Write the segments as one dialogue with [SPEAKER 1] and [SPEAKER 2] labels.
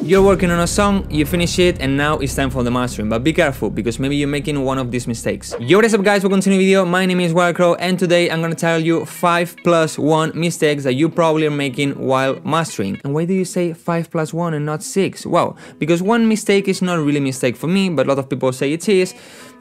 [SPEAKER 1] You're working on a song, you finish it, and now it's time for the mastering, but be careful because maybe you're making one of these mistakes. Yo, what is up guys, welcome to a new video. My name is Wildcrow and today I'm gonna tell you 5+1 mistakes that you probably are making while mastering. And why do you say 5+1 and not 6? Well, because one mistake is not really a mistake for me, but a lot of people say it is.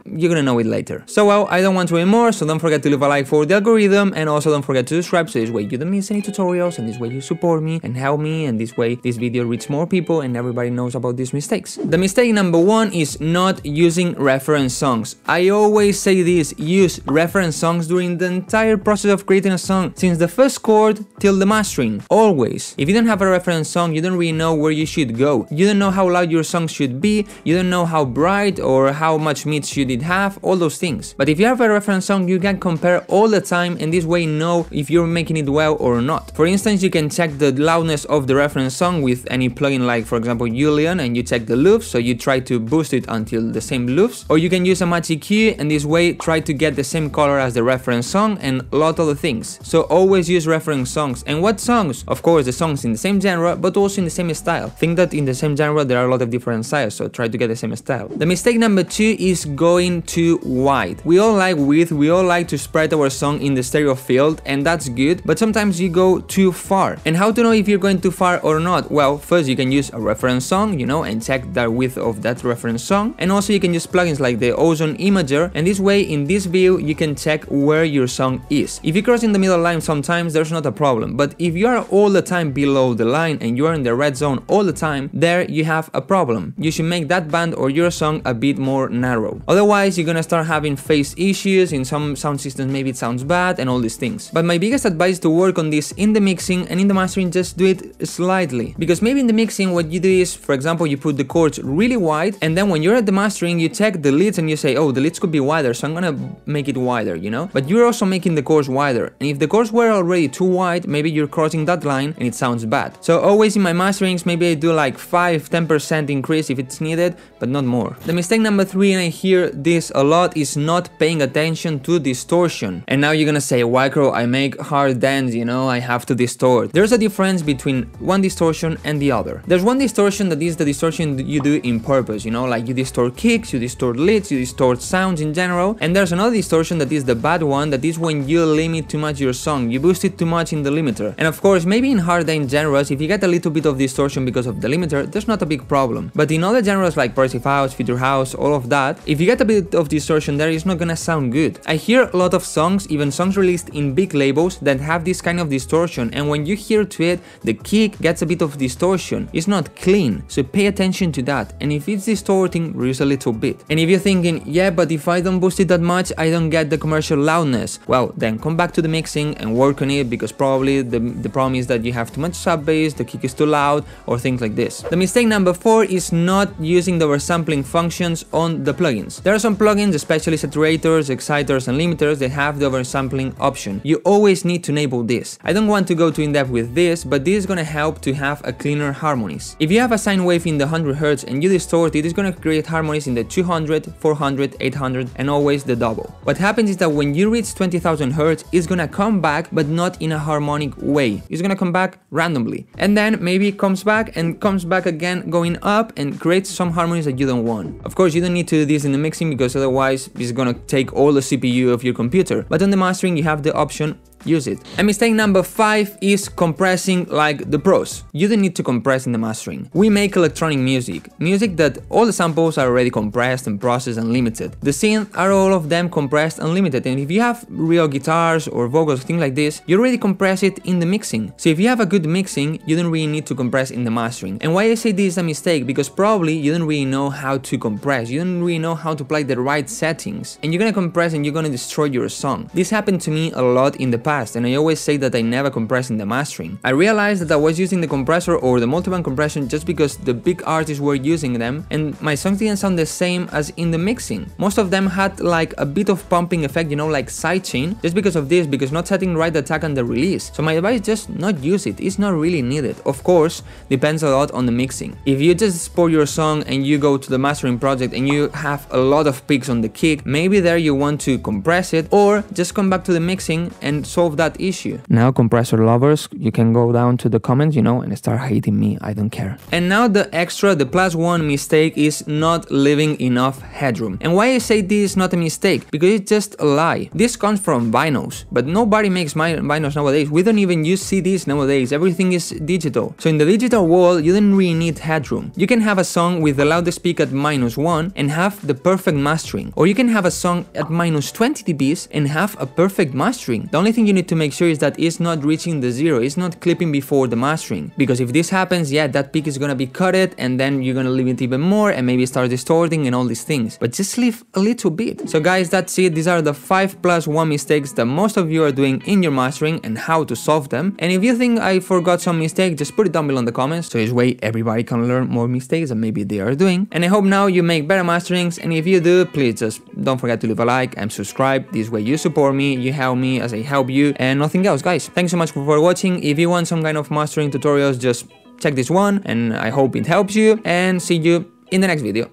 [SPEAKER 1] You're gonna know it later. So well, I don't want to wait more, so don't forget to leave a like for the algorithm, and also don't forget to subscribe, so this way you don't miss any tutorials, and this way you support me and help me, and this way this video reaches more people and everybody knows about these mistakes. The mistake number 1 is not using reference songs. I always say this: use reference songs during the entire process of creating a song, since the first chord till the mastering, always. If you don't have a reference song, you don't really know where you should go. You don't know how loud your song should be, you don't know how bright or how much mid should it have, all those things. But if you have a reference song, you can compare all the time and this way know if you're making it well or not. For instance, you can check the loudness of the reference song with any plugin, like for example Julian, and you check the loops, so you try to boost it until the same loops, or you can use a magic key and this way try to get the same color as the reference song and a lot of other things. So always use reference songs. And what songs? Of course the songs in the same genre but also in the same style. Think that in the same genre there are a lot of different styles, so try to get the same style. The mistake number 2 is going too wide. We all like width, we all like to spread our song in the stereo field, and that's good, but sometimes you go too far. And how to know if you're going too far or not? Well, first you can use a reference song, you know, and check the width of that reference song, and also you can use plugins like the Ozone Imager, and this way in this view you can check where your song is. If you cross in the middle line sometimes there's not a problem, but if you are all the time below the line and you are in the red zone all the time, there you have a problem. You should make that band or your song a bit more narrow. Otherwise you're gonna start having phase issues, in some sound systems maybe it sounds bad and all these things. But my biggest advice is to work on this in the mixing, and in the mastering just do it slightly. Because maybe in the mixing what you do is, for example, you put the chords really wide, and then when you're at the mastering you check the leads and you say, oh, the leads could be wider, so I'm gonna make it wider, you know? But you're also making the chords wider, and if the chords were already too wide, maybe you're crossing that line and it sounds bad. So always in my masterings maybe I do like 5-10% increase if it's needed, but not more. The mistake number 3, and I hear this a lot, is not paying attention to distortion. And now you're gonna say, Wildcrow, I make hard dance, you know, I have to distort. There's a difference between one distortion and the other. There's one distortion that is the distortion that you do in purpose, you know, like you distort kicks, you distort leads, you distort sounds in general. And there's another distortion that is the bad one, that is when you limit too much your song, you boost it too much in the limiter. And of course, maybe in hard dance genres, if you get a little bit of distortion because of the limiter, there's not a big problem. But in other genres like progressive house, future house, all of that, if you get a bit of distortion there, it's not gonna sound good. I hear a lot of songs, even songs released in big labels, that have this kind of distortion, and when you hear to it, the kick gets a bit of distortion. It's not clean, so pay attention to that. And if it's distorting, reduce a little bit. And if you're thinking, yeah, but if I don't boost it that much, I don't get the commercial loudness, well, then come back to the mixing and work on it, because probably the problem is that you have too much sub bass, the kick is too loud, or things like this. The mistake number 4 is not using the oversampling functions on the plugins. There are some plugins, especially saturators, exciters and limiters, that have the oversampling option. You always need to enable this. I don't want to go too in depth with this, but this is gonna help to have a cleaner harmonies. If you have a sine wave in the 100 Hz and you distort it, it's gonna create harmonies in the 200, 400, 800 and always the double. What happens is that when you reach 20,000 Hz, it's gonna come back, but not in a harmonic way. It's gonna come back randomly, and then maybe it comes back and comes back again, going up, and creates some harmonies that you don't want. Of course, you don't need to do this in the mixing, because otherwise it's gonna take all the CPU of your computer, but on the mastering you have the option, use it. And mistake number 5 is compressing like the pros. You don't need to compress in the mastering. We make electronic music that all the samples are already compressed and processed and limited. The synths are all of them compressed and limited, and if you have real guitars or vocals, things like this, you already compress it in the mixing. So if you have a good mixing, you don't really need to compress in the mastering. And why I say this is a mistake, because probably you don't really know how to compress, you don't really know how to apply the right settings, and you're gonna compress and you're gonna destroy your song. This happened to me a lot in the past, and I always say that I never compress in the mastering. I realized that I was using the compressor or the multiband compression just because the big artists were using them, and my songs didn't sound the same as in the mixing. Most of them had like a bit of pumping effect, you know, like sidechain, just because of this, because not setting right the attack and the release. So my advice is just not use it, it's not really needed. Of course, depends a lot on the mixing. If you just export your song and you go to the mastering project and you have a lot of peaks on the kick, maybe there you want to compress it, or just come back to the mixing and solve that issue. Now, compressor lovers, you can go down to the comments, you know, and start hating me. I don't care. And now the extra, the +1 mistake is not leaving enough headroom. And why I say this is not a mistake? Because it's just a lie. This comes from vinyls, but nobody makes vinyls nowadays. We don't even use CDs nowadays. Everything is digital. So in the digital world, you don't really need headroom. You can have a song with the loudest peak at -1 and have the perfect mastering. Or you can have a song at -20 dBs and have a perfect mastering. The only thing you need to make sure is that it's not reaching the zero, it's not clipping before the mastering. Because if this happens, yeah, that peak is gonna be cutted and then you're gonna leave it even more and maybe start distorting and all these things. But just leave a little bit. So guys, that's it. These are the 5+1 mistakes that most of you are doing in your mastering and how to solve them. And if you think I forgot some mistake, just put it down below in the comments, so this way everybody can learn more mistakes that maybe they are doing. And I hope now you make better masterings, and if you do, please just don't forget to leave a like and subscribe. This way you support me, you help me as I help you, and nothing else, guys. Thanks so much for watching. If you want some kind of mastering tutorials, just check this one, and I hope it helps you, and see you in the next video.